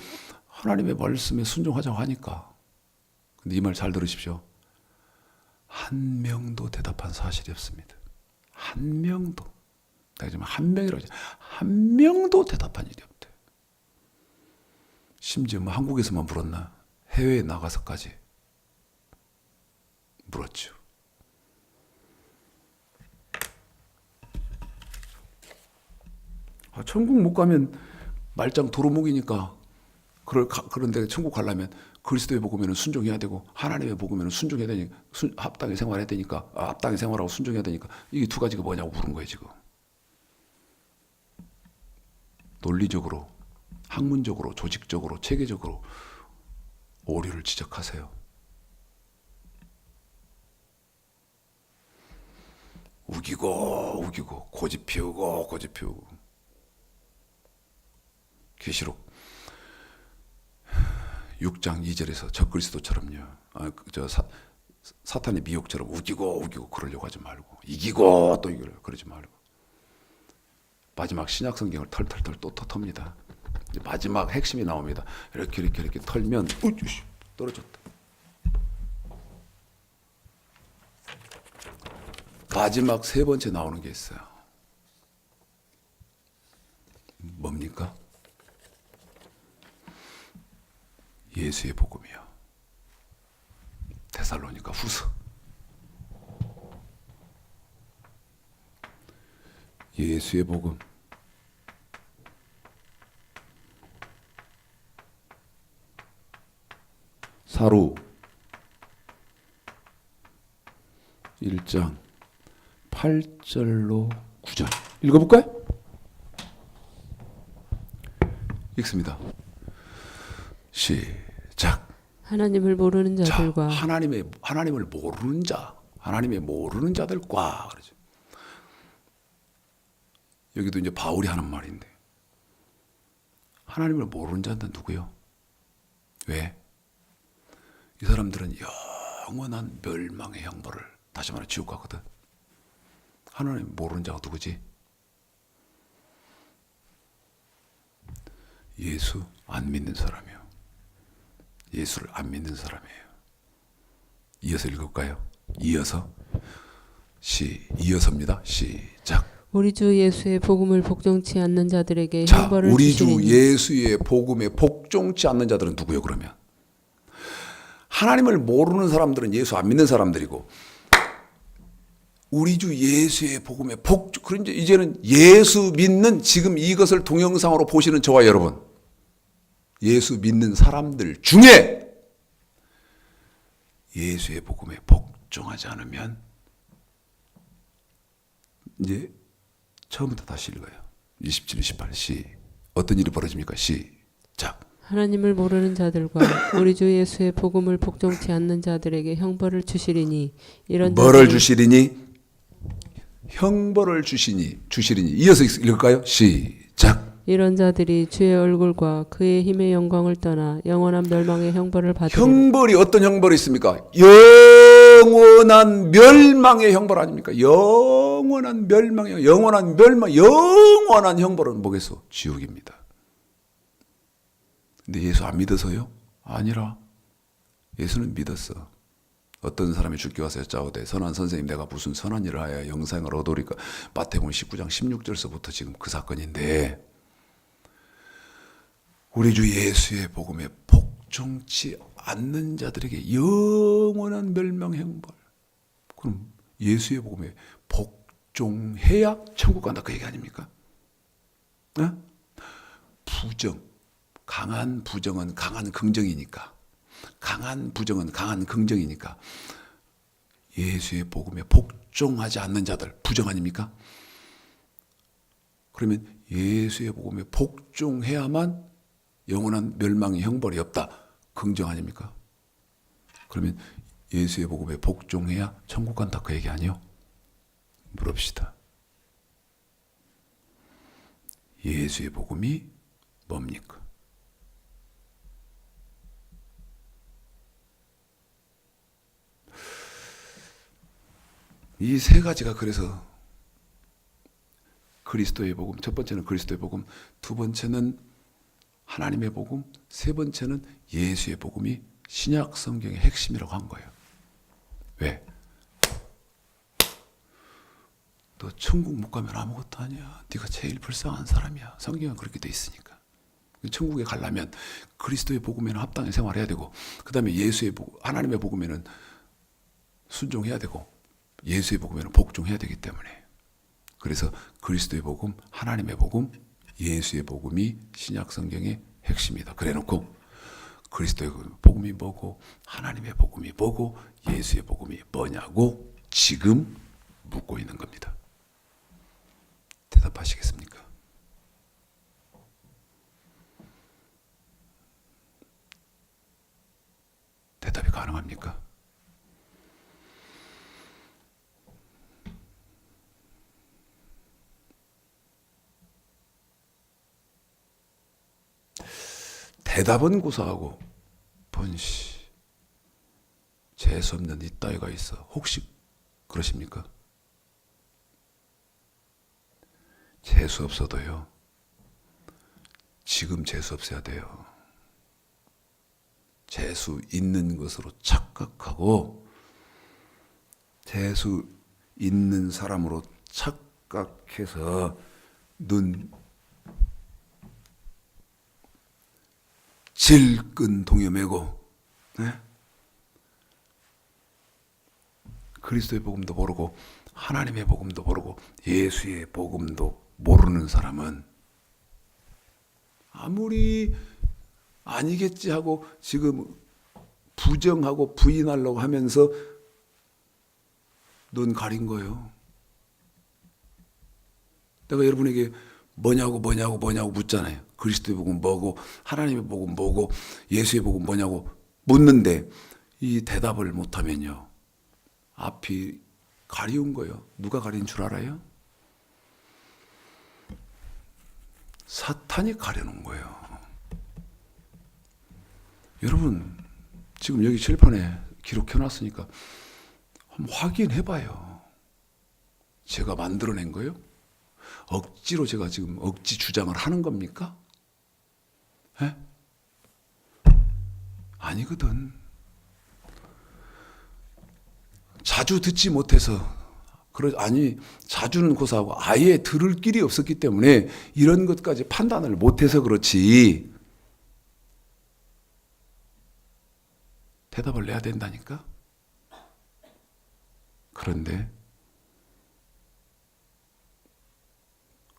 하나님의 말씀에 순종하자고 하니까. 근데 이 말 잘 들으십시오. 한 명도 대답한 사실이 없습니다. 한 명도. 내가 지금 한 명이라고 하지. 한 명도 대답한 일이 없대. 심지어 뭐 한국에서만 물었나? 해외에 나가서까지 물었죠. 천국 못 가면 말짱 도루묵이니까 그런데 천국 가려면 그리스도의 복음에는 순종해야 되고 하나님의 복음에는 순종해야 되니까 합당히 생활해야 되니까 합당히 생활하고 순종해야 되니까 이게 두 가지가 뭐냐고 물은 거예요 지금. 논리적으로, 학문적으로, 조직적으로, 체계적으로 오류를 지적하세요. 우기고 고집 피우고 계시록 6장 2절에서 적그리스도처럼요. 사탄의 미혹처럼 우기고 그러려고 하지 말고 이기고 또 이기려 그러지 말고 마지막 신약 성경을 털 또 텁니다. 마지막 핵심이 나옵니다. 이렇게 털면 떨어졌다. 마지막 세 번째 나오는 게 있어요. 뭡니까? 예수의 복음이요. 데살로니가 후서. 예수의 복음. 사루 1장 8절로 9절 읽어볼까요? 읽습니다. 시작.
하나님을 모르는 자들과
자, 하나님을 모르는 자, 하나님의 모르는 자들과 그러죠. 여기도 이제 바울이 하는 말인데 하나님을 모르는 자는 누구요? 왜? 이 사람들은 영원한 멸망의 형벌을 다시 말해 지옥 가거든. 하나님 모르는 자가 누구지? 예수 안 믿는 사람이요. 예수를 안 믿는 사람이에요. 이어서 읽을까요? 이어서입니다. 시작.
우리 주 예수의 복음을 복종치 않는 자들에게
자,
형벌을
우리 주
주시리니
예수의 복음에 복종치 않는 자들은 누구요? 그러면 하나님을 모르는 사람들은 예수 안 믿는 사람들이고 우리 주 예수의 복음에 그런데 이제는 예수 믿는 지금 이것을 동영상으로 보시는 저와 여러분 예수 믿는 사람들 중에 예수의 복음에 복종하지 않으면 이제 처음부터 다시 읽어요. 27, 28 어떤 일이 벌어집니까? 시작.
하나님을 모르는 자들과 우리 주 예수의 복음을 복종치 않는 자들에게 형벌을 주시리니 이런
뭐를 주시리니? 형벌을 주시리니 이어서 읽을까요? 시작.
이런 자들이 주의 얼굴과 그의 힘의 영광을 떠나 영원한 멸망의 형벌을 받으리라.
형벌이 어떤 형벌이 있습니까? 영원한 멸망의 형벌 아닙니까? 영원한 멸망, 영원한 형벌은 뭐겠어? 지옥입니다. 근데 예수 안 믿어서요? 아니라 예수는 믿었어. 어떤 사람이 주께 와서 여짜오되 선한 선생님 내가 무슨 선한 일을 하여 영생을 얻으리까? 마태복음 19장 16절서부터 지금 그 사건인데 우리 주 예수의 복음에 복종치 않는 자들에게 영원한 멸망 형벌. 그럼 예수의 복음에 복종해야 천국 간다 그 얘기 아닙니까? 네? 강한 부정은 강한 긍정이니까 강한 부정은 강한 긍정이니까 예수의 복음에 복종하지 않는 자들 부정 아닙니까? 그러면 예수의 복음에 복종해야만 영원한 멸망의 형벌이 없다. 긍정 아닙니까? 그러면 예수의 복음에 복종해야 천국 간다 그 얘기 아니요? 물읍시다. 예수의 복음이 뭡니까? 이 세 가지가 그래서 그리스도의 복음, 첫 번째는 그리스도의 복음, 두 번째는 하나님의 복음, 세 번째는 예수의 복음이 신약 성경의 핵심이라고 한 거예요. 왜? 너 천국 못 가면 아무것도 아니야. 네가 제일 불쌍한 사람이야. 성경은 그렇게 돼 있으니까. 천국에 가려면 그리스도의 복음에는 합당히 생활해야 되고 그 다음에 예수의 복음, 하나님의 복음에는 순종해야 되고 예수의 복음에는 복종해야 되기 때문에 그래서 그리스도의 복음, 하나님의 복음, 예수의 복음이 신약 성경의 핵심이다. 그래놓고 그리스도의 복음이 뭐고 하나님의 복음이 뭐고 예수의 복음이 뭐냐고 지금 묻고 있는 겁니다. 대답하시겠습니까? 대답이 가능합니까? 대답은 고사하고 번시 재수 없는 이따위가 있어. 혹시 그러십니까? 재수 없어도요. 지금 재수 없어야 돼요. 재수 있는 것으로 착각하고 재수 있는 사람으로 착각해서 눈 질끈 동여매고 네? 그리스도의 복음도 모르고 하나님의 복음도 모르고 예수의 복음도 모르는 사람은 아무리 아니겠지 하고 지금 부정하고 부인하려고 하면서 눈 가린 거예요. 내가 여러분에게 뭐냐고 묻잖아요. 그리스도의 복음 뭐고 하나님의 복음 뭐고 예수의 복음 뭐냐고 묻는데 이 대답을 못하면요. 앞이 가리운 거예요. 누가 가린 줄 알아요? 사탄이 가려놓은 거예요. 여러분 지금 여기 칠판에 기록해놨으니까 한번 확인해봐요. 제가 만들어낸 거예요? 억지로 제가 지금 억지 주장을 하는 겁니까? 에? 아니거든. 자주 듣지 못해서 아니 자주는 고사하고 아예 들을 길이 없었기 때문에 이런 것까지 판단을 못해서 그렇지. 대답을 내야 된다니까. 그런데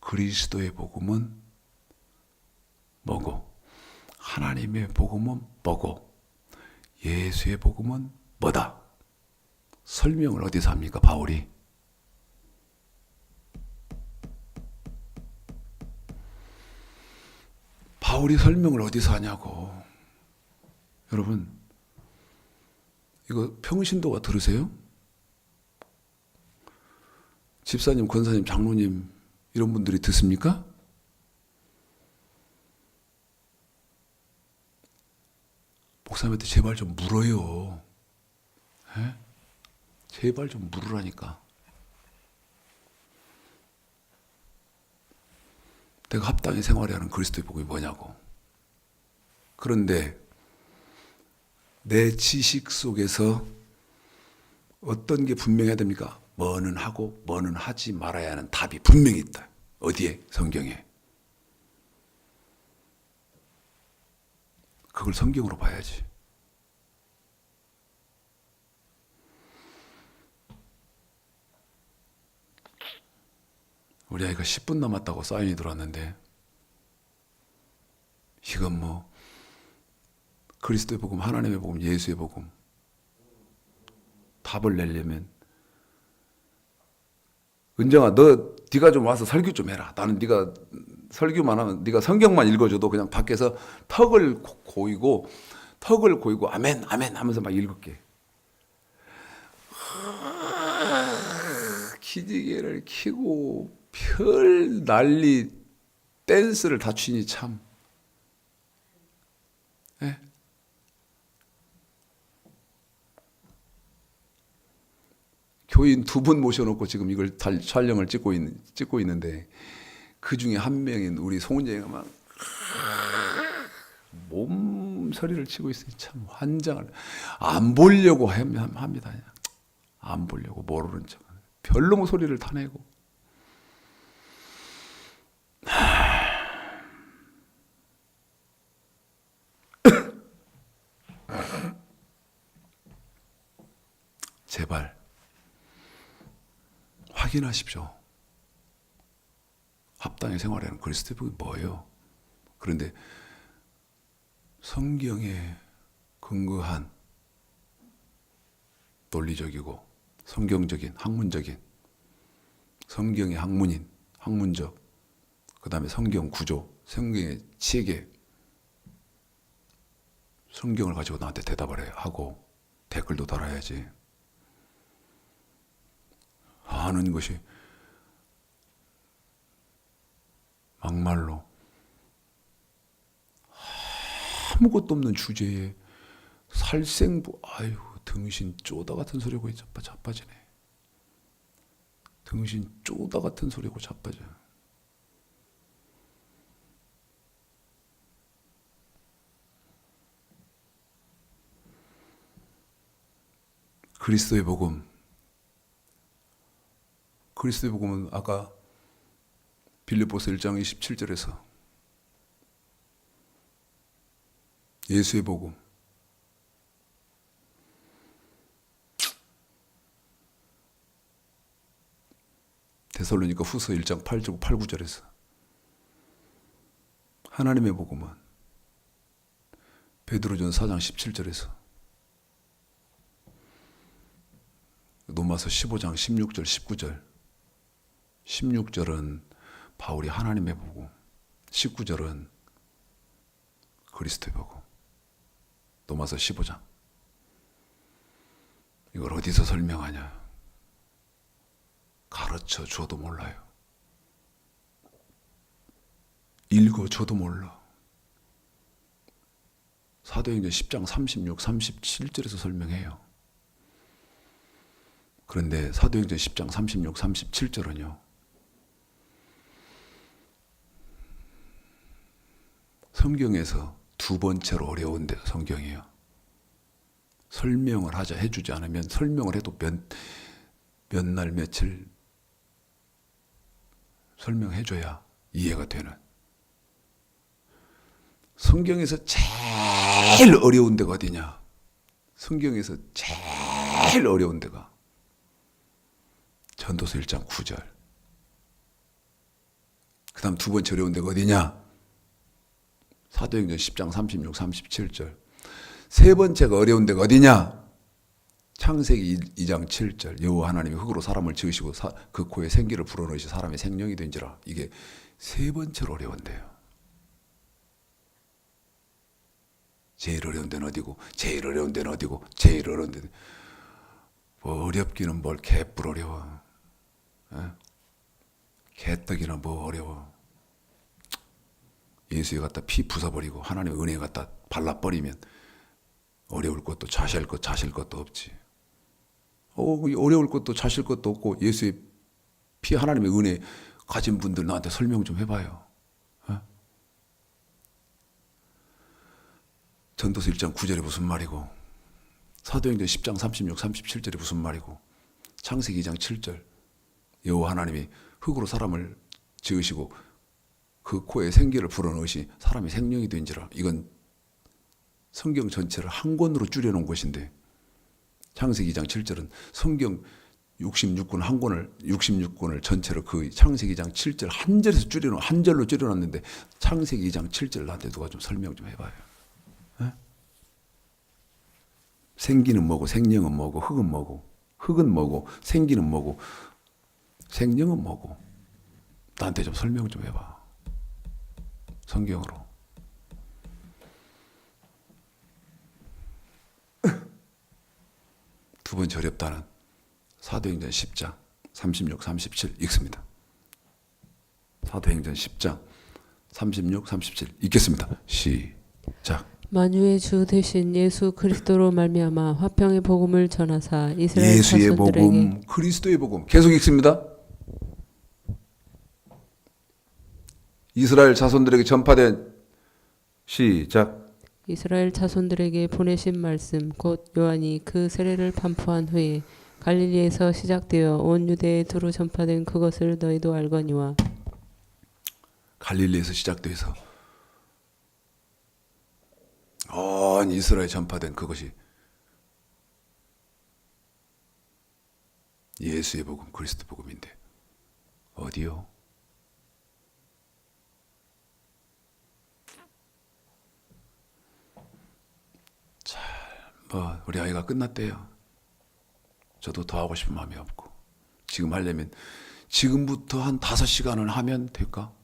그리스도의 복음은 뭐고 하나님의 복음은 뭐고 예수의 복음은 뭐다. 설명을 어디서 합니까? 바울이. 바울이 설명을 어디서 하냐고. 여러분 이거 평신도가 들으세요? 집사님, 권사님, 장로님 이런 분들이 듣습니까? 목사님한테 제발 좀 물어요. 에? 제발 좀 물으라니까. 내가 합당히 생활해야 하는 그리스도의 복음이 뭐냐고. 그런데 내 지식 속에서 어떤 게 분명해야 됩니까? 뭐는 하고 뭐는 하지 말아야 하는 답이 분명히 있다. 어디에? 성경에. 그걸 성경으로 봐야지. 우리 아이가 10분 남았다고 사인이 들어왔는데 이건 뭐 그리스도의 복음, 하나님의 복음, 예수의 복음 답을 내려면 은정아 네가 좀 와서 설교 좀 해라. 나는 네가 설교만 하면 네가 성경만 읽어줘도 그냥 밖에서 턱을 고이고 아멘 아멘 하면서 막 읽을게. 기지개를 켜고 별 난리 댄스를 다 추니 참. 네? 교인 2분 모셔놓고 지금 이걸 촬영을 찍고 있는데 그 중에 한 명인 우리 송은정이가 막 몸서리를 치고 있으니 참 환장을. 안 보려고 합니다. 그냥. 안 보려고 모르는 척. 별로 소리를 타내고. 제발 확인하십시오. 합당히 생활하는 그리스도의 복음이 뭐예요? 그런데 성경에 근거한 논리적이고 성경적인 학문적인 성경의 학문인 학문적 그 다음에 성경 구조 성경의 체계 성경을 가지고 나한테 대답을 해야 하고 댓글도 달아야지. 하는 것이 막말로 아무것도 없는 주제에 살생부 아유 등신 쪼다 같은 소리고 자빠지네. 등신 쪼다 같은 소리고 자빠져. 그리스도의 복음은 아까 빌립보서 1장 27절에서 예수의 복음 데살로니가 후서 1장 8절 8, 9절에서 하나님의 복음은 베드로전 4장 17절에서 로마서 15장 16절 19절 16절은 바울이 하나님의 복음 19절은 그리스도의 복음 로마서 15장 이걸 어디서 설명하냐 가르쳐 줘도 몰라요. 읽어 줘도 몰라. 사도행전 10장 36, 37절에서 설명해요. 그런데 사도행전 10장 36, 37절은요. 성경에서 두 번째로 어려운 성경이에요. 설명을 하자 해주지 않으면 설명을 해도 몇 날 며칠 설명해줘야 이해가 되는. 성경에서 제일 어려운 데가 어디냐? 성경에서 제일 어려운 데가 전도서 1장 9절. 그 다음 두 번째 어려운 데가 어디냐? 사도행전 10장 36, 37절. 세 번째가 어려운 데가 어디냐? 창세기 2장 7절. 여호와 하나님이 흙으로 사람을 지으시고 그 코에 생기를 불어넣으시 사람의 생명이 된지라. 이게 세 번째로 어려운데요. 제일 어려운 데는 어디고 제일 어려운 데는 어디고 제일 어려운 데는 뭐 어렵기는 뭘 개뿔 어려워. 개떡이나 뭐 어려워. 예수에 갖다 피 부숴버리고 하나님의 은혜에 갖다 발라버리면 어려울 것도 자실 것도 없지. 어려울 것도 자실 것도 없고 예수의 피 하나님의 은혜 가진 분들 나한테 설명 좀 해봐요. 전도서 1장 9절이 무슨 말이고 사도행전 10장 36, 37절이 무슨 말이고 창세기 2장 7절 여호와 하나님이 흙으로 사람을 지으시고 그 코에 생기를 불어넣으시 사람이 생명이 된지라. 이건 성경 전체를 한 권으로 줄여놓은 것인데 창세기 2장 7절은 성경 66권 한 권을 66권을 전체로 그 창세기 2장 7절 한 절에서 한 절로 줄여놨는데 창세기 2장 7절 나한테 누가 좀 설명 좀 해봐요. 생기는 뭐고 생명은 뭐고 흙은 뭐고 흙은 뭐고 생기는 뭐고 생명은 뭐고 나한테 좀 설명 좀 해봐. 성경으로. 두 번째 어렵다는 사도행전 10장 36, 37 읽습니다. 사도행전 10장 36, 37 읽겠습니다. 시작.
만유의 주 되신 예수 그리스도로 말미암아 화평의 복음을 전하사 이스라엘
예수의
자손들에게
복음, 그리스도의 복음 계속 읽습니다. 이스라엘 자손들에게 전파된 시작.
이스라엘 자손들에게 보내신 말씀 곧 요한이 그 세례를 반포한 후에 갈릴리에서 시작되어 온 유대에 두루 전파된 그것을 너희도 알거니와.
갈릴리에서 시작돼서 온 이스라엘에 전파된 그것이 예수의 복음, 그리스도 복음인데 어디요? 잘 우리 아이가 끝났대요. 저도 더 하고 싶은 마음이 없고. 지금 하려면 지금부터 한 5시간을 하면 될까?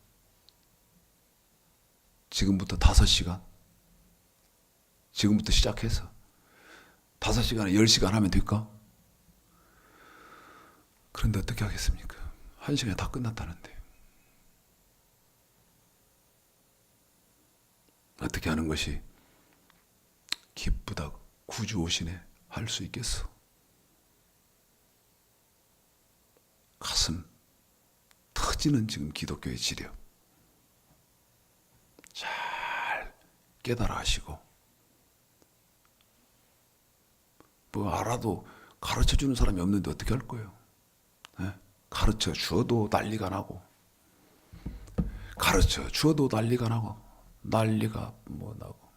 지금부터 5시간? 지금부터 시작해서 5시간에 10시간 하면 될까? 그런데 어떻게 하겠습니까? 1시간에 다 끝났다는데. 어떻게 하는 것이 기쁘다 구주 오시네 할 수 있겠어? 가슴 터지는 지금 기독교의 지력 잘 깨달아 하시고, 뭐 알아도 가르쳐 주는 사람이 없는데 어떻게 할 거예요? 네? 가르쳐 주어도 난리가 나고, 가르쳐 주어도 난리가 나고, 난리가 뭐 나고.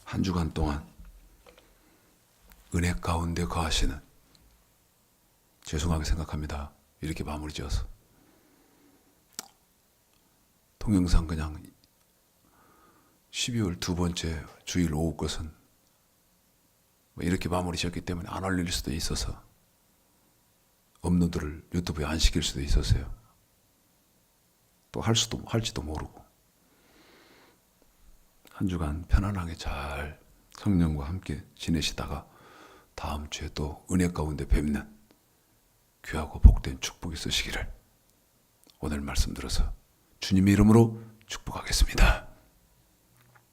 한 주간 동안 은혜 가운데 거하시는, 죄송하게 생각합니다. 이렇게 마무리 지어서 동영상 그냥 12월 2번째 주일 오후 것은 뭐 이렇게 마무리 지었기 때문에 안 올릴 수도 있어서 업로드를 유튜브에 안 시킬 수도 있었어요. 또 할지도 모르고. 한 주간 편안하게 잘 성령과 함께 지내시다가 다음 주에 또 은혜 가운데 뵙는 귀하고 복된 축복이 있으시기를 오늘 말씀 들어서 주님의 이름으로 축복하겠습니다.